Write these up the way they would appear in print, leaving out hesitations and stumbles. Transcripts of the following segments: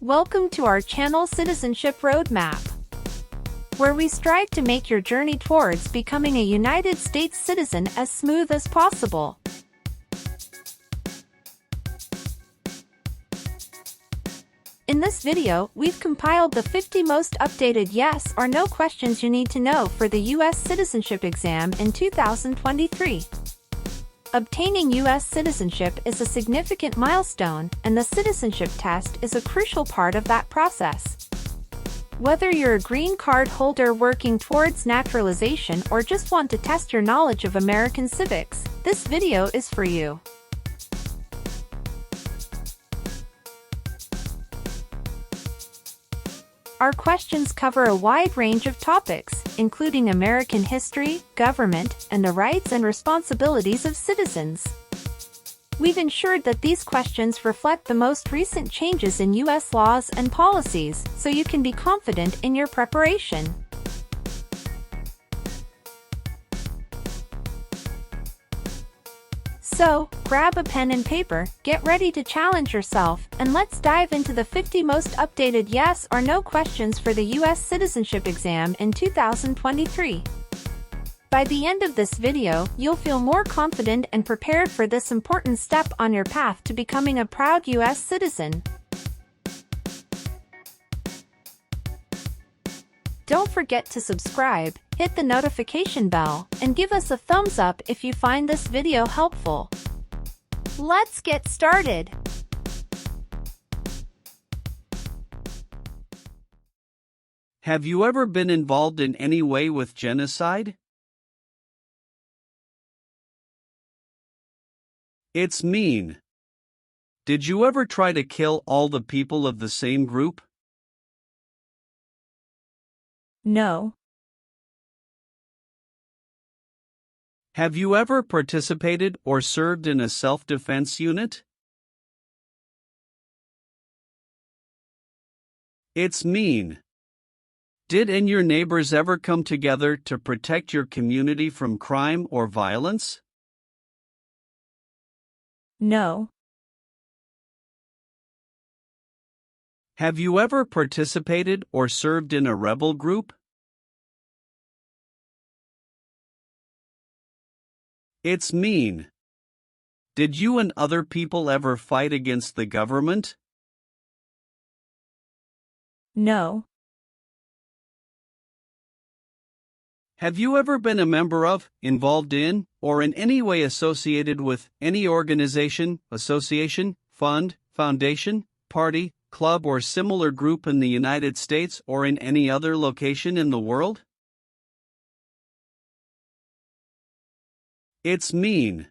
Welcome to our channel Citizenship Roadmap, where we strive to make your journey towards becoming a United States citizen as smooth as possible. In this video, we've compiled the 50 most updated yes or no questions you need to know for the U.S. citizenship exam in 2023. Obtaining U.S. citizenship is a significant milestone, and the citizenship test is a crucial part of that process. Whether you're a green card holder working towards naturalization or just want to test your knowledge of American civics, this video is for you. Our questions cover a wide range of topics, including American history, government, and the rights and responsibilities of citizens. We've ensured that these questions reflect the most recent changes in U.S. laws and policies, so you can be confident in your preparation. So, grab a pen and paper, get ready to challenge yourself, and let's dive into the 50 most updated yes or no questions for the U.S. citizenship exam in 2023. By the end of this video, you'll feel more confident and prepared for this important step on your path to becoming a proud U.S. citizen. Don't forget to subscribe, hit the notification bell, and give us a thumbs up if you find this video helpful. Let's get started! Have you ever been involved in any way with genocide? It's mean. Did you ever try to kill all the people of the same group? No. Have you ever participated or served in a self-defense unit? It's mean. Did and your neighbors ever come together to protect your community from crime or violence? No. Have you ever participated or served in a rebel group? It's mean. Did you and other people ever fight against the government? No. Have you ever been a member of, involved in, or in any way associated with any organization, association, fund, foundation, party, club, or similar group in the United States or in any other location in the world? It's mean.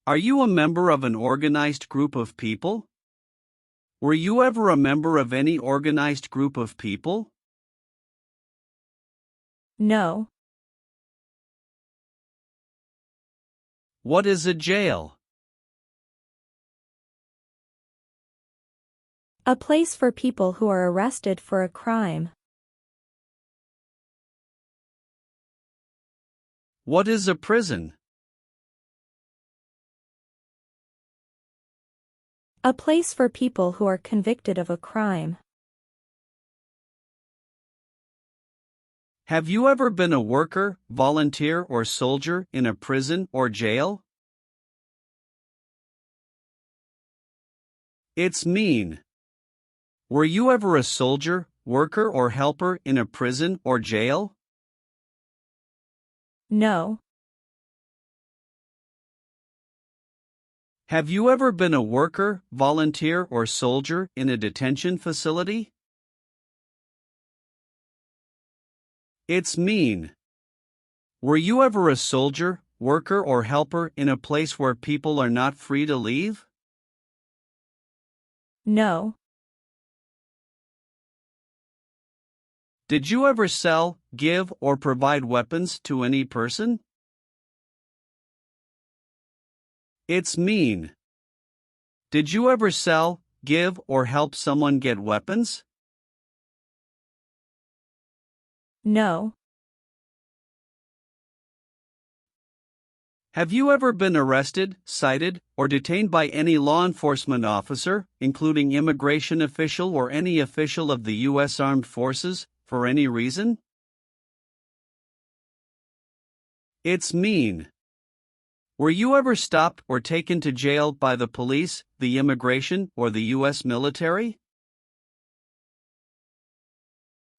Are you a member of an organized group of people? Were you ever a member of any organized group of people? No. What is a jail? A place for people who are arrested for a crime. What is a prison? A place for people who are convicted of a crime. Have you ever been a worker, volunteer, or soldier in a prison or jail? It's mean. Were you ever a soldier, worker, or helper in a prison or jail? No. Have you ever been a worker, volunteer, or soldier in a detention facility? It's mean. Were you ever a soldier, worker, or helper in a place where people are not free to leave? No. Did you ever sell, give, or provide weapons to any person? It's mean. Did you ever sell, give, or help someone get weapons? No. Have you ever been arrested, cited, or detained by any law enforcement officer, including immigration official or any official of the U.S. Armed Forces, for any reason? It's mean. Were you ever stopped or taken to jail by the police, the immigration, or the U.S. military?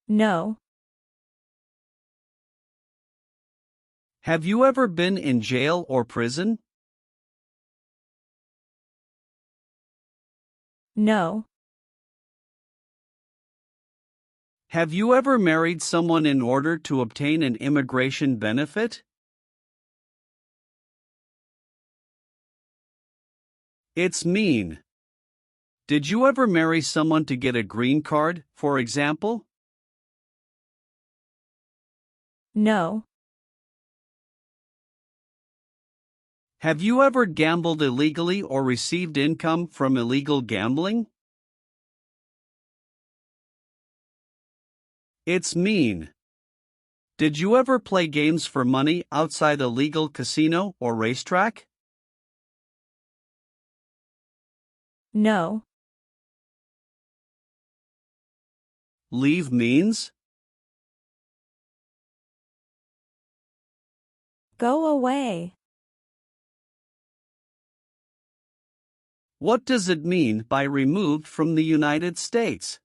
No. Have you ever been in jail or prison? No. Have you ever married someone in order to obtain an immigration benefit? It's mean. Did you ever marry someone to get a green card, for example? No. Have you ever gambled illegally or received income from illegal gambling? It's mean. Did you ever play games for money outside a legal casino or racetrack? No. Leave means? Go away. What does it mean by removed from the United States?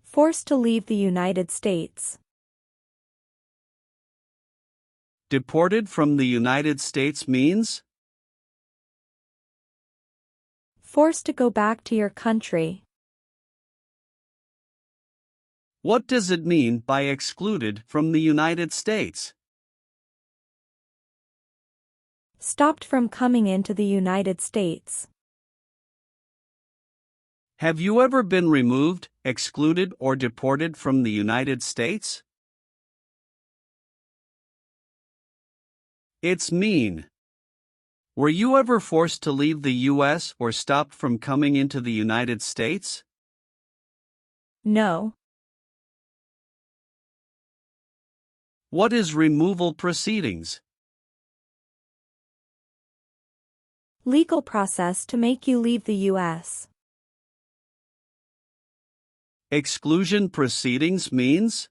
Forced to leave the United States. Deported from the United States means? Forced to go back to your country. What does it mean by excluded from the United States? Stopped from coming into the United States. Have you ever been removed, excluded, or deported from the United States? It's mean. Were you ever forced to leave the U.S. or stopped from coming into the United States? No. What is removal proceedings? Legal process to make you leave the U.S. Exclusion proceedings means?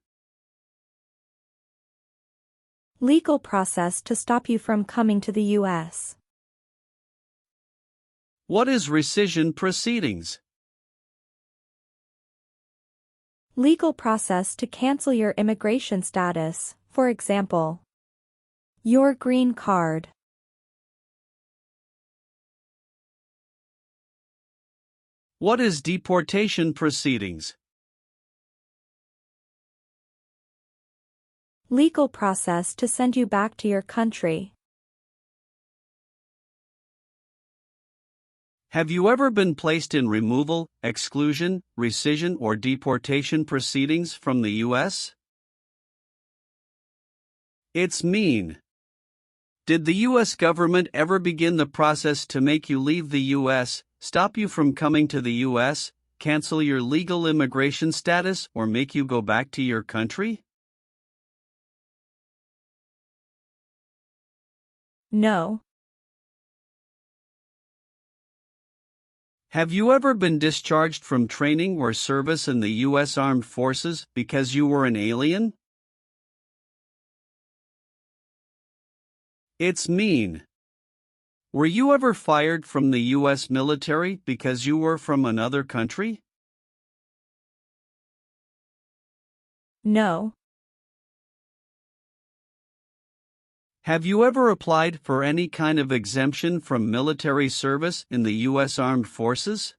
Legal process to stop you from coming to the U.S. What is rescission proceedings? Legal process to cancel your immigration status, for example, your green card. What is deportation proceedings? Legal process to send you back to your country. Have you ever been placed in removal, exclusion, rescission, or deportation proceedings from the U.S.? It's mean. Did the U.S. government ever begin the process to make you leave the U.S., stop you from coming to the U.S., cancel your legal immigration status, or make you go back to your country? No. Have you ever been discharged from training or service in the U.S. Armed Forces because you were an alien? It's mean. Were you ever fired from the U.S. military because you were from another country? No. Have you ever applied for any kind of exemption from military service in the U.S. Armed Forces?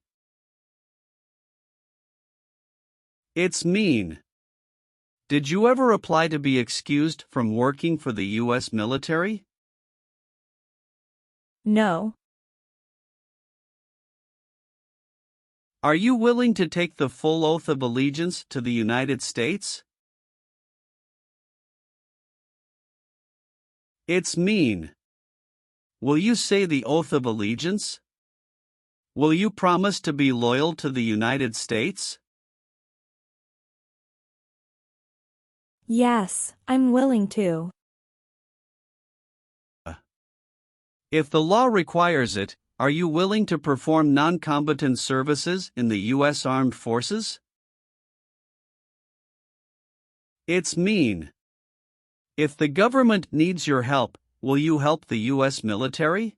It's mean. Did you ever apply to be excused from working for the U.S. military? No. Are you willing to take the full oath of allegiance to the United States? It's mean. Will you say the oath of allegiance? Will you promise to be loyal to the United States? Yes, I'm willing to. If the law requires it, are you willing to perform non-combatant services in the U.S. Armed Forces? It's mean. If the government needs your help, will you help the U.S. military?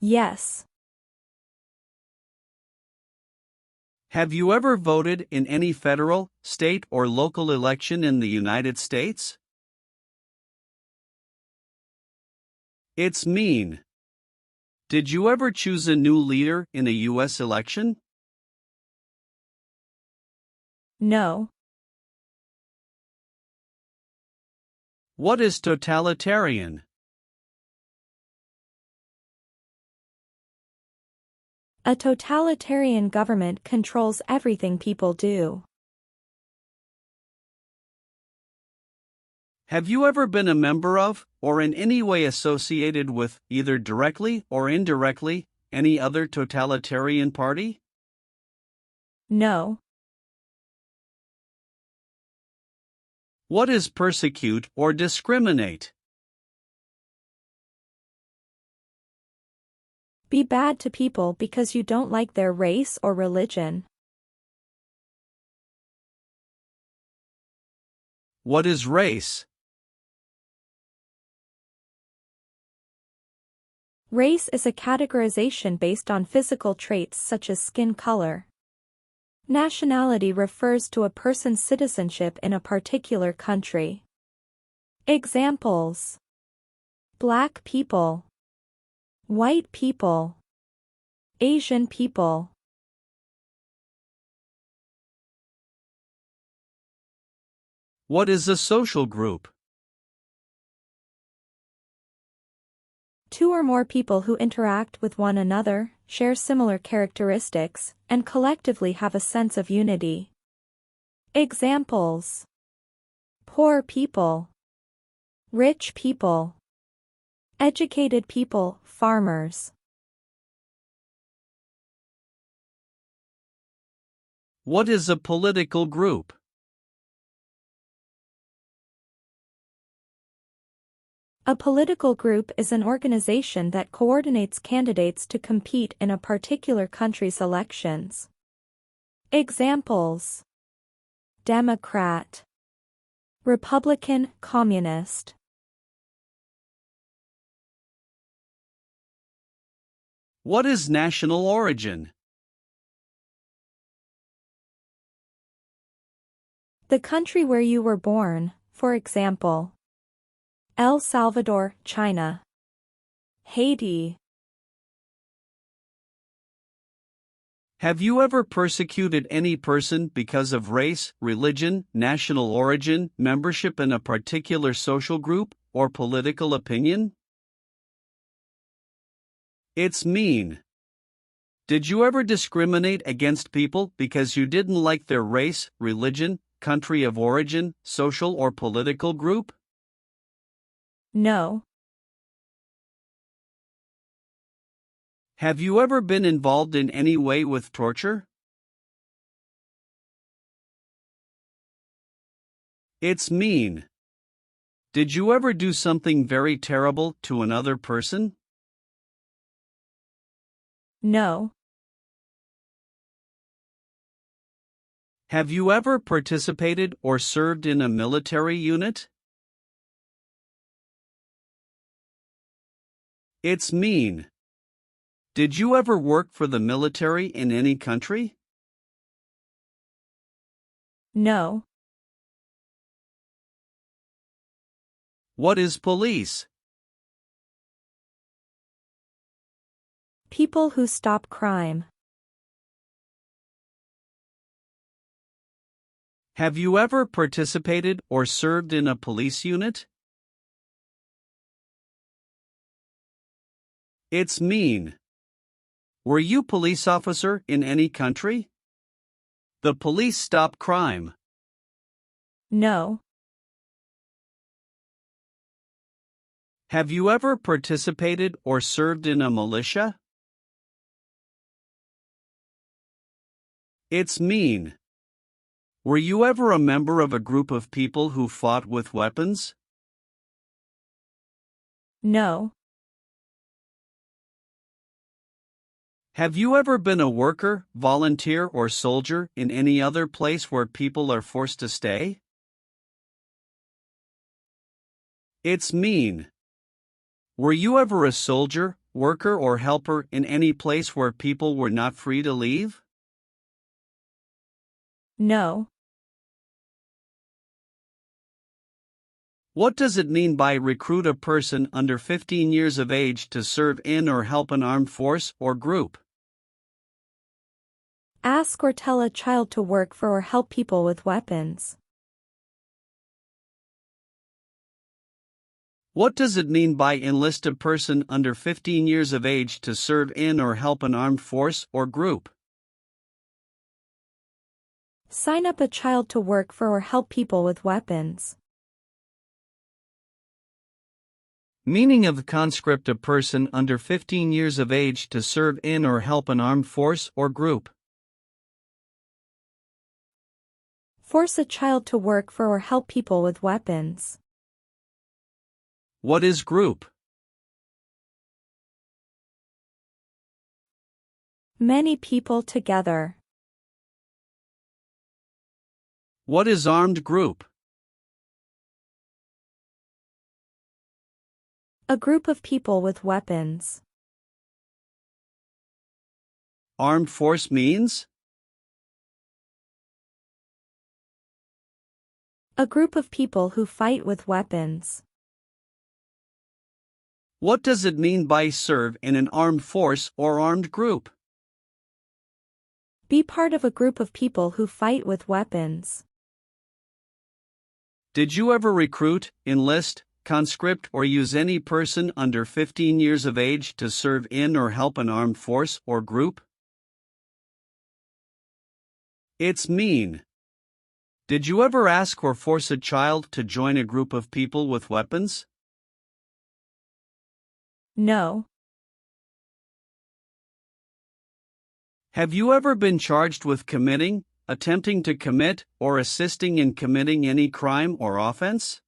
Yes. Have you ever voted in any federal, state, or local election in the United States? It's mean. Did you ever choose a new leader in a U.S. election? No. What is totalitarian? A totalitarian government controls everything people do. Have you ever been a member of, or in any way associated with, either directly or indirectly, any other totalitarian party? No. What is persecute or discriminate? Be bad to people because you don't like their race or religion. What is race? Race is a categorization based on physical traits such as skin color. Nationality refers to a person's citizenship in a particular country. Examples: Black people, white people, Asian people. What is a social group? Two or more people who interact with one another, share similar characteristics, and collectively have a sense of unity. Examples: poor people, rich people, educated people, farmers. What is a political group? A political group is an organization that coordinates candidates to compete in a particular country's elections. Examples: Democrat, Republican, Communist. What is national origin? The country where you were born, for example, El Salvador, China, Haiti. Have you ever persecuted any person because of race, religion, national origin, membership in a particular social group, or political opinion? It's mean. Did you ever discriminate against people because you didn't like their race, religion, country of origin, social or political group? No. Have you ever been involved in any way with torture? It's mean. Did you ever do something very terrible to another person? No. Have you ever participated or served in a military unit? It's mean. Did you ever work for the military in any country? No. What is police? People who stop crime. Have you ever participated or served in a police unit? It's mean. Were you police officer in any country? The police stop crime. No. Have you ever participated or served in a militia? It's mean. Were you ever a member of a group of people who fought with weapons? No. Have you ever been a worker, volunteer, or soldier in any other place where people are forced to stay? It's mean. Were you ever a soldier, worker, or helper in any place where people were not free to leave? No. What does it mean by recruit a person under 15 years of age to serve in or help an armed force or group? Ask or tell a child to work for or help people with weapons. What does it mean by enlist a person under 15 years of age to serve in or help an armed force or group? Sign up a child to work for or help people with weapons. Meaning of conscript a person under 15 years of age to serve in or help an armed force or group. Force a child to work for or help people with weapons. What is group? Many people together. What is armed group? A group of people with weapons. Armed force means? A group of people who fight with weapons. What does it mean by serve in an armed force or armed group? Be part of a group of people who fight with weapons. Did you ever recruit, enlist, conscript, or use any person under 15 years of age to serve in or help an armed force or group? It's mean. Did you ever ask or force a child to join a group of people with weapons? No. Have you ever been charged with committing, attempting to commit, or assisting in committing any crime or offense?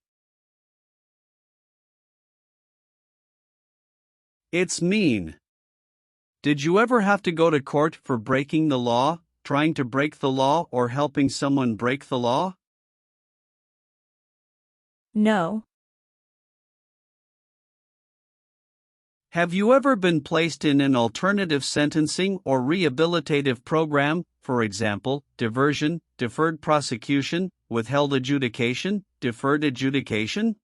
It's mean. Did you ever have to go to court for breaking the law, trying to break the law, or helping someone break the law? No. Have you ever been placed in an alternative sentencing or rehabilitative program, for example, diversion, deferred prosecution, withheld adjudication, deferred adjudication?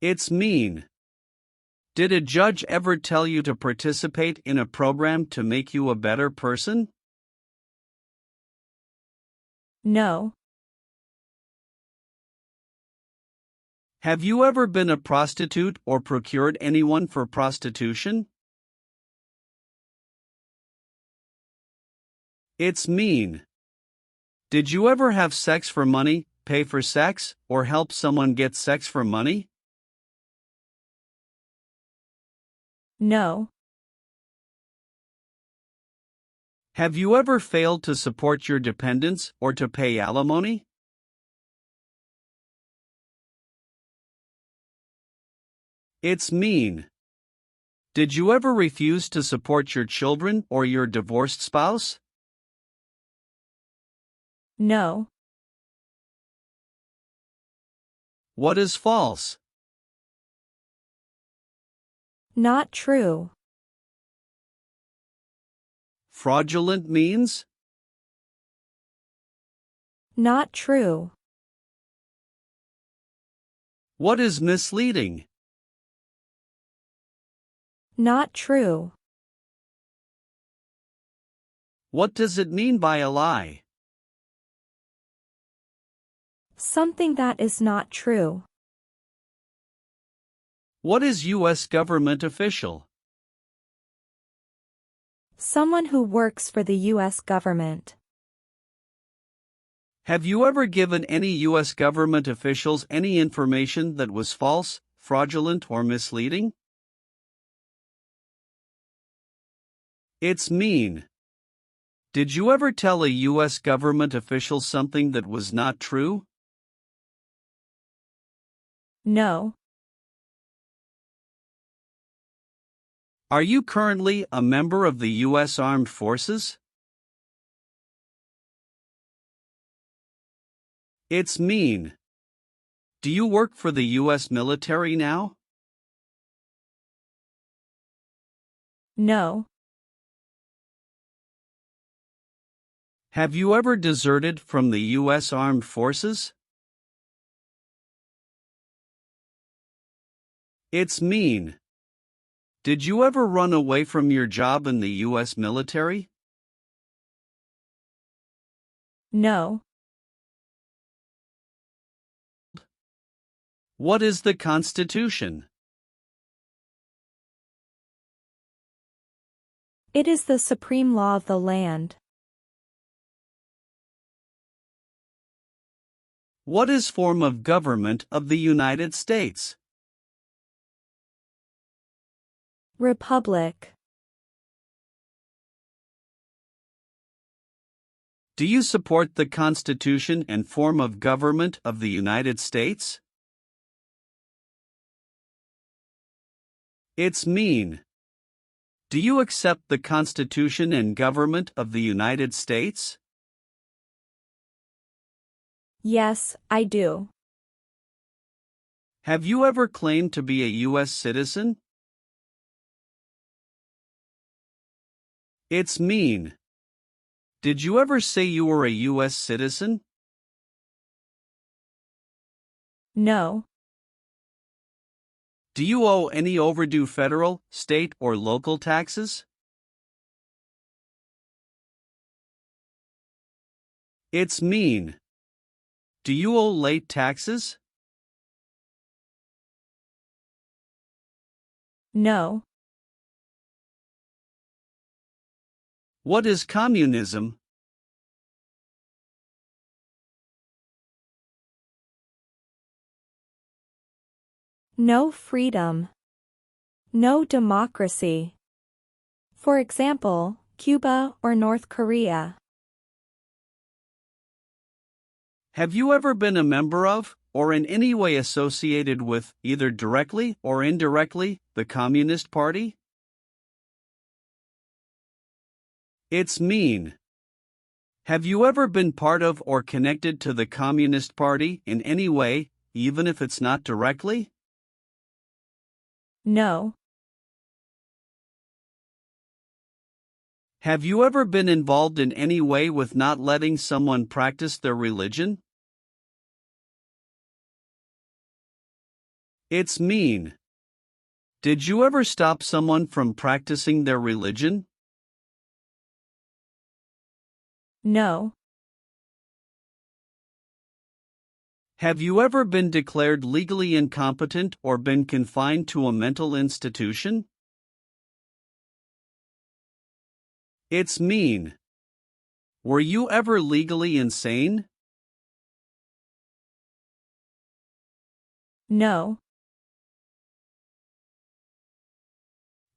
It's mean. Did a judge ever tell you to participate in a program to make you a better person? No. Have you ever been a prostitute or procured anyone for prostitution? It's mean. Did you ever have sex for money, pay for sex, or help someone get sex for money? No. Have you ever failed to support your dependents or to pay alimony? It's mean. Did you ever refuse to support your children or your divorced spouse? No. What is false? Not true. Fraudulent means? Not true. What is misleading? Not true. What does it mean by a lie? Something that is not true. What is U.S. government official? Someone who works for the U.S. government. Have you ever given any U.S. government officials any information that was false, fraudulent, or misleading? It's mean. Did you ever tell a U.S. government official something that was not true? No. Are you currently a member of the U.S. Armed Forces? It's mean. Do you work for the U.S. military now? No. Have you ever deserted from the U.S. Armed Forces? It's mean. Did you ever run away from your job in the U.S. military? No. What is the Constitution? It is the supreme law of the land. What is form of government of the United States? Republic. Do you support the Constitution and form of government of the United States? It's mean. Do you accept the Constitution and government of the United States? Yes, I do. Have you ever claimed to be a U.S. citizen? It's mean. Did you ever say you were a U.S. citizen? No. Do you owe any overdue federal, state, or local taxes? It's mean. Do you owe late taxes? No. What is communism? No freedom. No democracy. For example, Cuba or North Korea. Have you ever been a member of, or in any way associated with, either directly or indirectly, the Communist Party? It's mean. Have you ever been part of or connected to the Communist Party in any way, even if it's not directly? No. Have you ever been involved in any way with not letting someone practice their religion? It's mean. Did you ever stop someone from practicing their religion? No. Have you ever been declared legally incompetent or been confined to a mental institution? It's mean. Were you ever legally insane? No.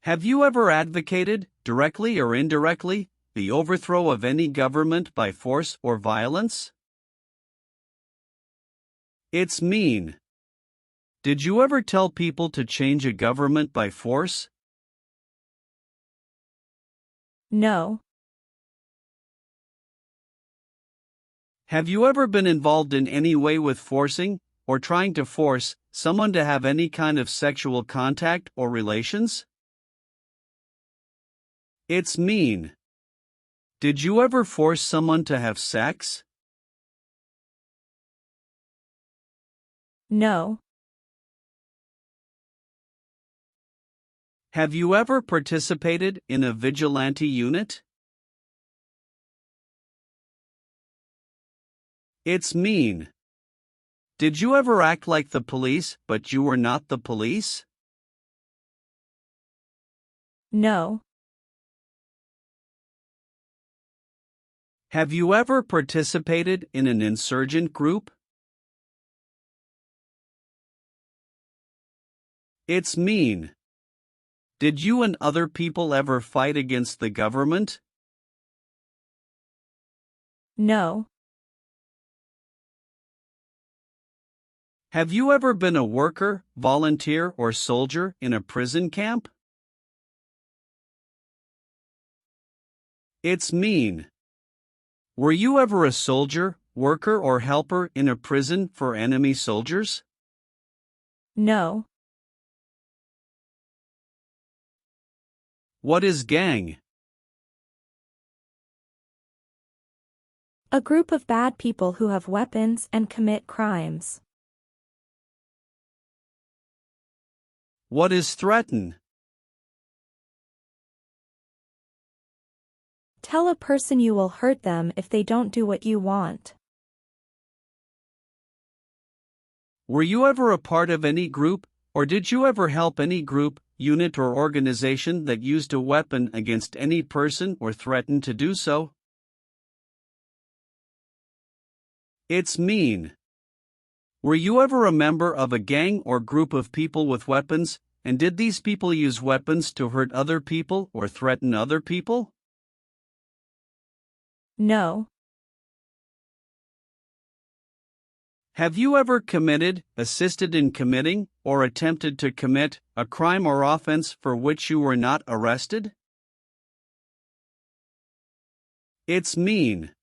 Have you ever advocated, directly or indirectly, the overthrow of any government by force or violence? It's mean. Did you ever tell people to change a government by force? No. Have you ever been involved in any way with forcing, or trying to force, someone to have any kind of sexual contact or relations? It's mean. Did you ever force someone to have sex? No. Have you ever participated in a vigilante unit? It's mean. Did you ever act like the police, but you were not the police? No. Have you ever participated in an insurgent group? It's mean. Did you and other people ever fight against the government? No. Have you ever been a worker, volunteer, or soldier in a prison camp? It's mean. Were you ever a soldier, worker, or helper in a prison for enemy soldiers? No. What is gang? A group of bad people who have weapons and commit crimes. What is threaten? Tell a person you will hurt them if they don't do what you want. Were you ever a part of any group, or did you ever help any group, unit, or organization that used a weapon against any person or threatened to do so? It's mean. Were you ever a member of a gang or group of people with weapons, and did these people use weapons to hurt other people or threaten other people? No. Have you ever committed, assisted in committing, or attempted to commit a crime or offense for which you were not arrested? It's mean.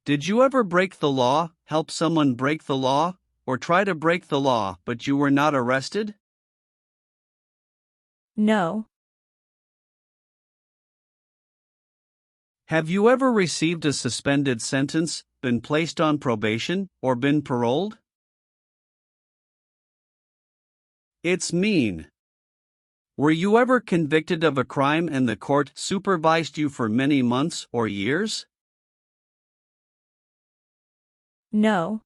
Did you ever break the law, help someone break the law, or try to break the law but you were not arrested? No. Have you ever received a suspended sentence, been placed on probation, or been paroled? It's mean. Were you ever convicted of a crime and the court supervised you for many months or years? No.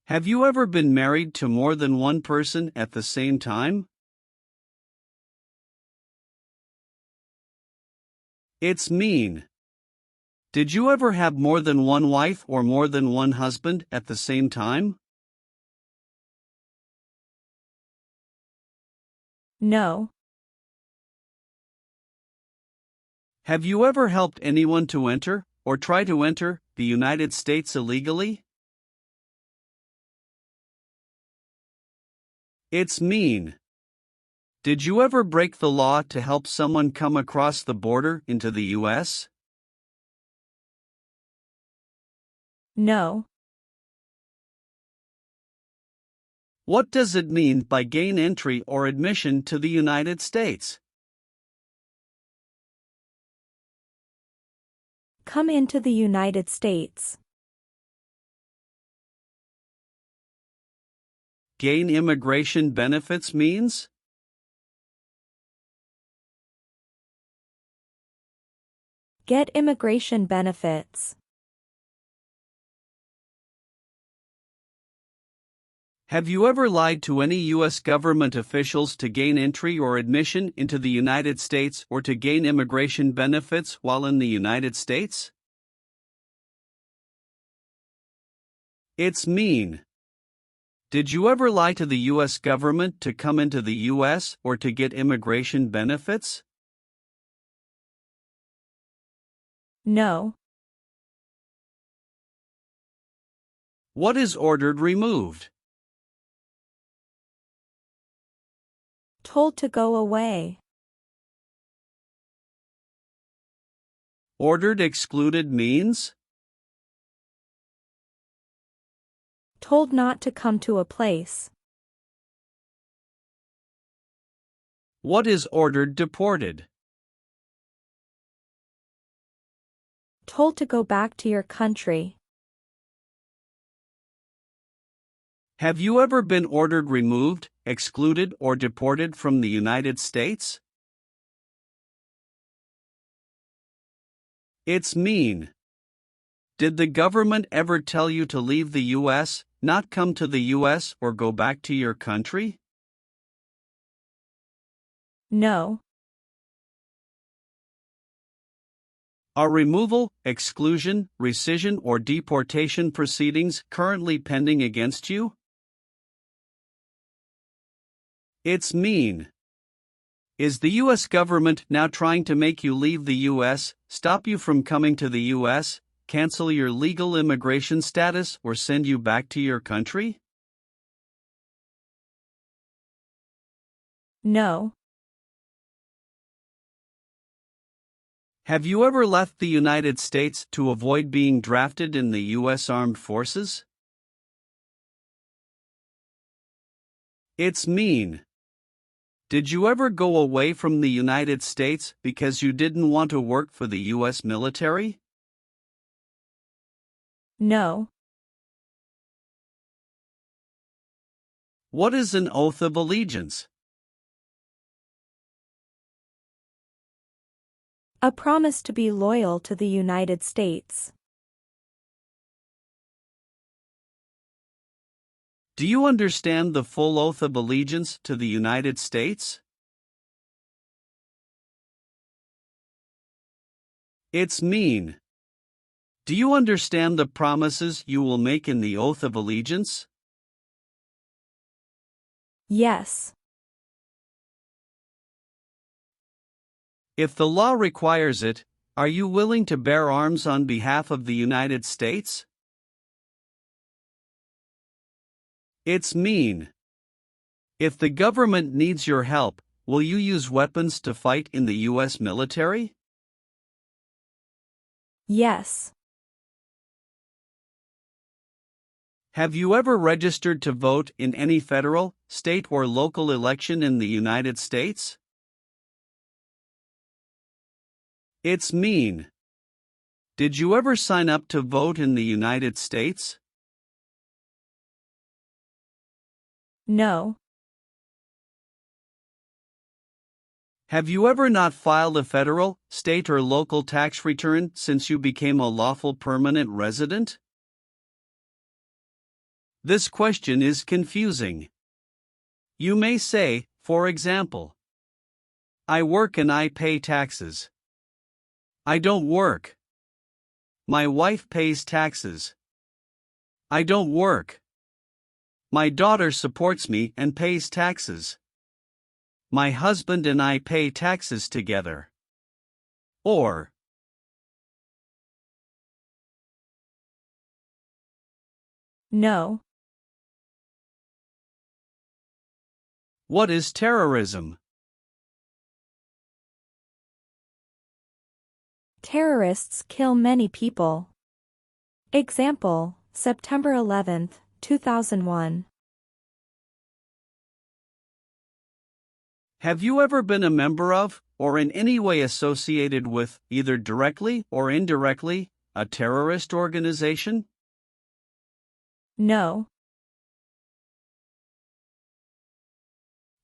Have you ever been married to more than one person at the same time? It's mean. Did you ever have more than one wife or more than one husband at the same time? No. Have you ever helped anyone to enter, or try to enter, the United States illegally? It's mean. Did you ever break the law to help someone come across the border into the U.S.? No. What does it mean by gain entry or admission to the United States? Come into the United States. Gain immigration benefits means? Get immigration benefits. Have you ever lied to any U.S. government officials to gain entry or admission into the United States or to gain immigration benefits while in the United States? It's mean. Did you ever lie to the U.S. government to come into the U.S. or to get immigration benefits? No. What is ordered removed? Told to go away. Ordered excluded means? Told not to come to a place. What is ordered deported? Told to go back to your country. Have you ever been ordered removed, excluded, or deported from the United States? It's mean. Did the government ever tell you to leave the U.S., not come to the U.S., or go back to your country? No. Are removal, exclusion, rescission, or deportation proceedings currently pending against you? It's mean. Is the U.S. government now trying to make you leave the U.S., stop you from coming to the U.S., cancel your legal immigration status or send you back to your country? No. Have you ever left the United States to avoid being drafted in the U.S. Armed Forces? It's mean. Did you ever go away from the United States because you didn't want to work for the U.S. military? No. What is an oath of allegiance? A promise to be loyal to the United States. Do you understand the full oath of allegiance to the United States? It's mean. Do you understand the promises you will make in the oath of allegiance? Yes. If the law requires it, are you willing to bear arms on behalf of the United States? It's mean. If the government needs your help, will you use weapons to fight in the U.S. military? Yes. Have you ever registered to vote in any federal, state, or local election in the United States? It's mean. Did you ever sign up to vote in the United States? No. Have you ever not filed a federal, state, or local tax return since you became a lawful permanent resident? This question is confusing. You may say, for example, I work and I pay taxes. I don't work. My wife pays taxes. I don't work. My daughter supports me and pays taxes. My husband and I pay taxes together. Or, No. what is terrorism? Terrorists kill many people. Example, September 11, 2001. Have you ever been a member of, or in any way associated with, either directly or indirectly, a terrorist organization? No.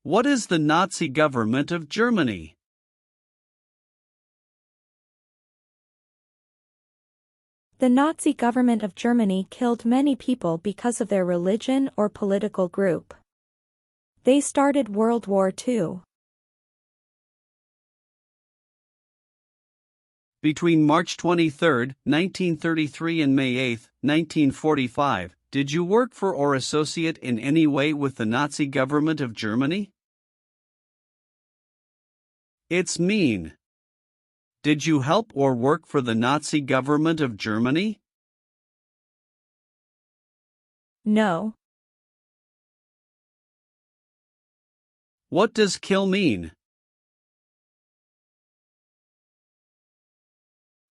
What is the Nazi government of Germany? The Nazi government of Germany killed many people because of their religion or political group. They started World War II. Between March 23, 1933 and May 8, 1945, did you work for or associate in any way with the Nazi government of Germany? It's mean. Did you help or work for the Nazi government of Germany? No. What does kill mean?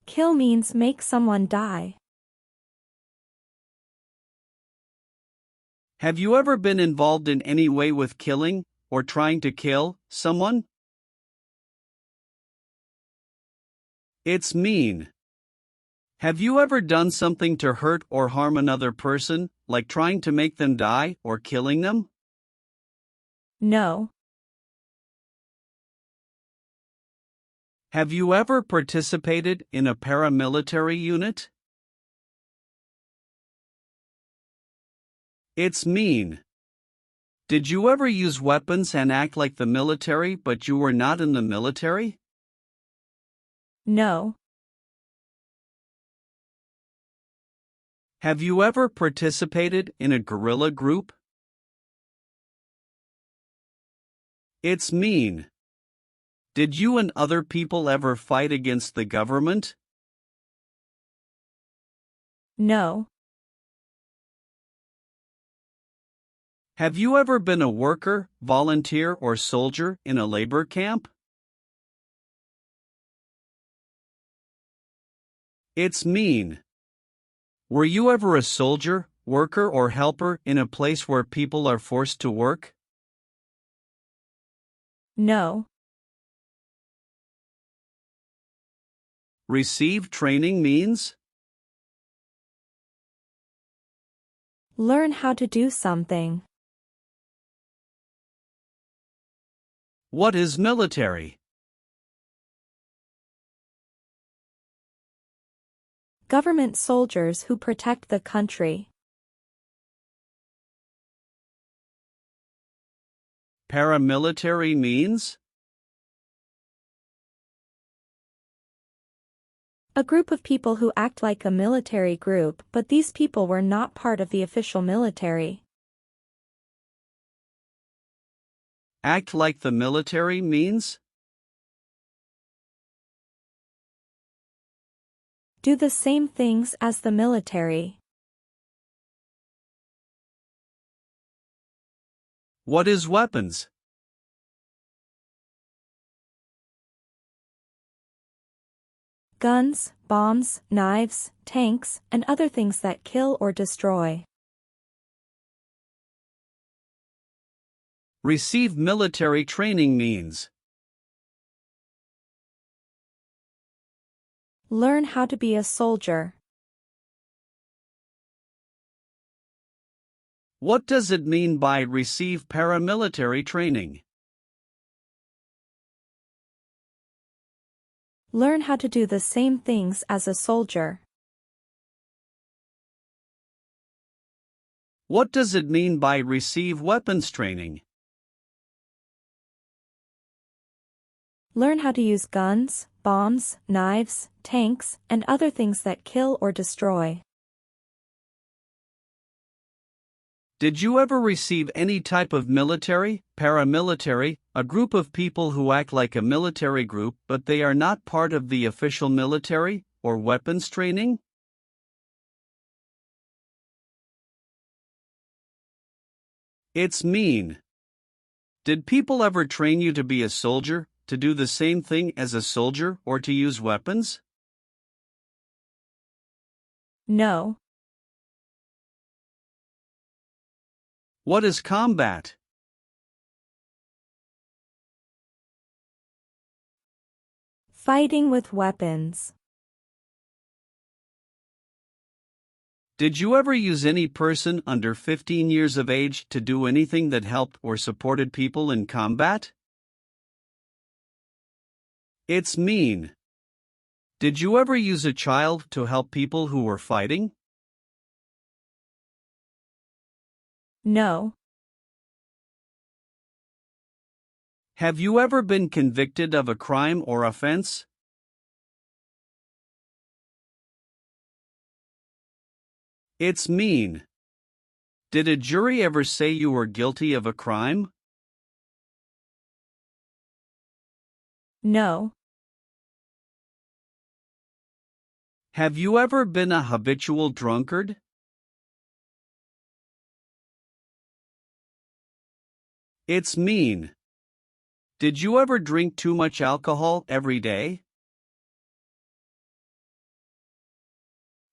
Kill means make someone die. Have you ever been involved in any way with killing, or trying to kill, someone? It's mean. Have you ever done something to hurt or harm another person, like trying to make them die or killing them? No. Have you ever participated in a paramilitary unit? It's mean. Did you ever use weapons and act like the military but you were not in the military? No. Have you ever participated in a guerrilla group? It's mean. Did you and other people ever fight against the government? No. Have you ever been a worker, volunteer, or soldier in a labor camp? It's mean. Were you ever a soldier, worker, or helper in a place where people are forced to work? No. Receive training means? Learn how to do something. What is military? Government soldiers who protect the country. Paramilitary means? A group of people who act like a military group, but these people were not part of the official military. Act like the military means? Do the same things as the military. What is weapons? Guns, bombs, knives, tanks, and other things that kill or destroy. Receive military training means? Learn how to be a soldier. What does it mean by receive paramilitary training? Learn how to do the same things as a soldier. What does it mean by receive weapons training? Learn how to use guns, bombs, knives, tanks, and other things that kill or destroy. Did you ever receive any type of military, paramilitary, a group of people who act like a military group but they are not part of the official military, or weapons training? It's mean. Did people ever train you to be a soldier, to do the same thing as a soldier, or to use weapons? No. What is combat? Fighting with weapons. Did you ever use any person under 15 years of age to do anything that helped or supported people in combat? It's mean. Did you ever use a child to help people who were fighting? No. Have you ever been convicted of a crime or offense? It's mean. Did a jury ever say you were guilty of a crime? No. Have you ever been a habitual drunkard? It's mean. Did you ever drink too much alcohol every day?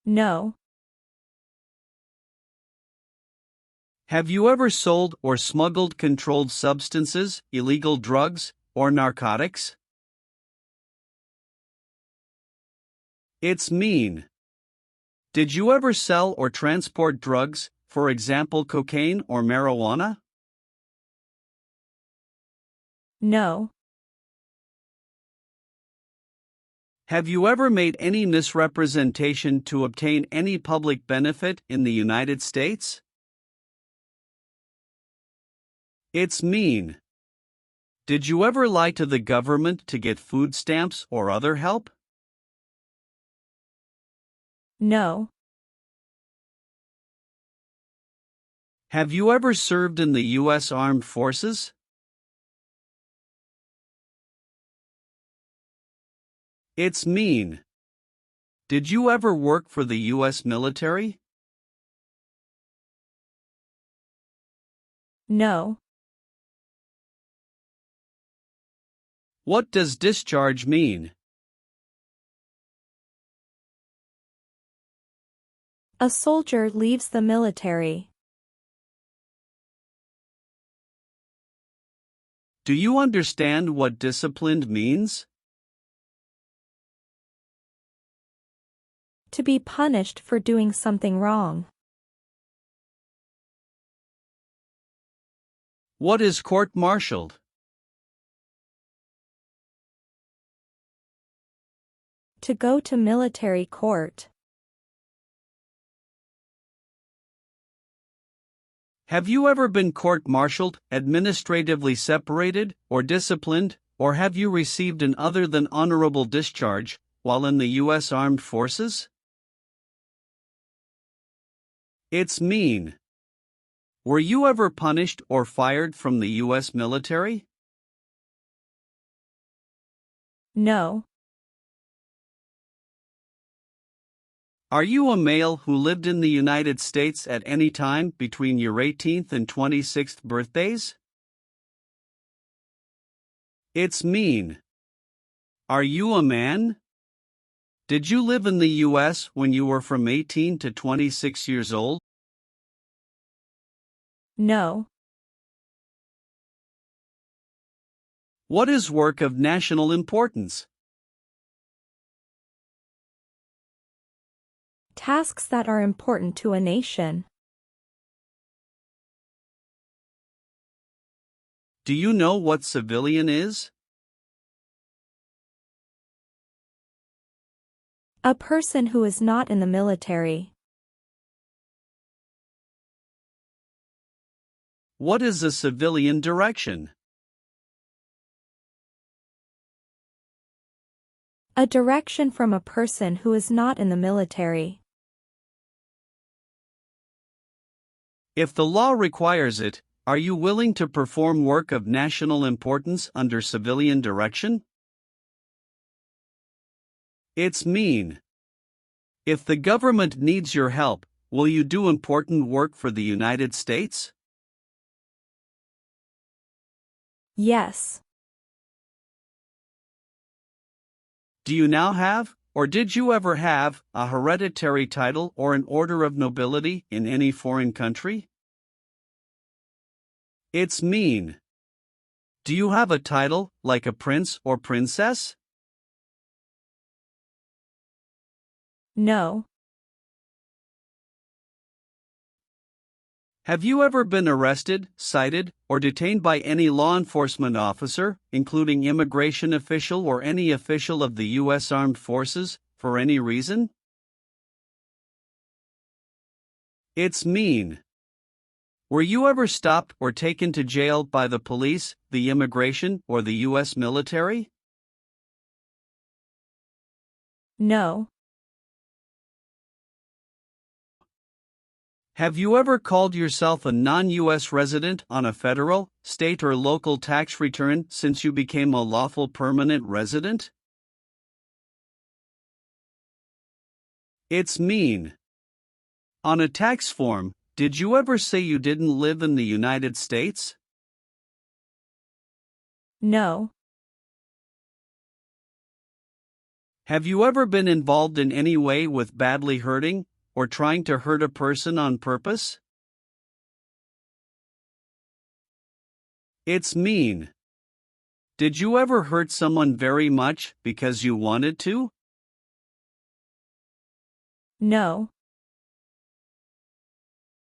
No. Have you ever sold or smuggled controlled substances, illegal drugs, or narcotics? It's mean. Did you ever sell or transport drugs, for example cocaine or marijuana? No. Have you ever made any misrepresentation to obtain any public benefit in the United States? It's mean. Did you ever lie to the government to get food stamps or other help? No. Have you ever served in the U.S. Armed Forces? It's mean. Did you ever work for the U.S. military? No. What does discharge mean? A soldier leaves the military. Do you understand what disciplined means? To be punished for doing something wrong. What is court-martialed? To go to military court. Have you ever been court-martialed, administratively separated, or disciplined, or have you received an other than honorable discharge while in the U.S. Armed Forces? It's mean. Were you ever punished or fired from the U.S. military? No. Are you a male who lived in the United States at any time between your 18th and 26th birthdays? It's mean. Are you a man? Did you live in the U.S. when you were from 18 to 26 years old? No. What is work of national importance? Tasks that are important to a nation. Do you know what civilian is? A person who is not in the military. What is a civilian direction? A direction from a person who is not in the military. If the law requires it, are you willing to perform work of national importance under civilian direction? It's mean. If the government needs your help, will you do important work for the United States? Yes. Do you now have, or did you ever have, a hereditary title or an order of nobility in any foreign country? It's mean. Do you have a title, like a prince or princess? No. Have you ever been arrested, cited, or detained by any law enforcement officer, including immigration official or any official of the U.S. Armed Forces, for any reason? It's mean. Were you ever stopped or taken to jail by the police, the immigration, or the U.S. military? No. Have you ever called yourself a non-U.S. resident on a federal, state, or local tax return since you became a lawful permanent resident? It's mean. On a tax form, did you ever say you didn't live in the United States? No. Have you ever been involved in any way with badly hurting, or trying to hurt a person on purpose? It's mean. Did you ever hurt someone very much because you wanted to? No.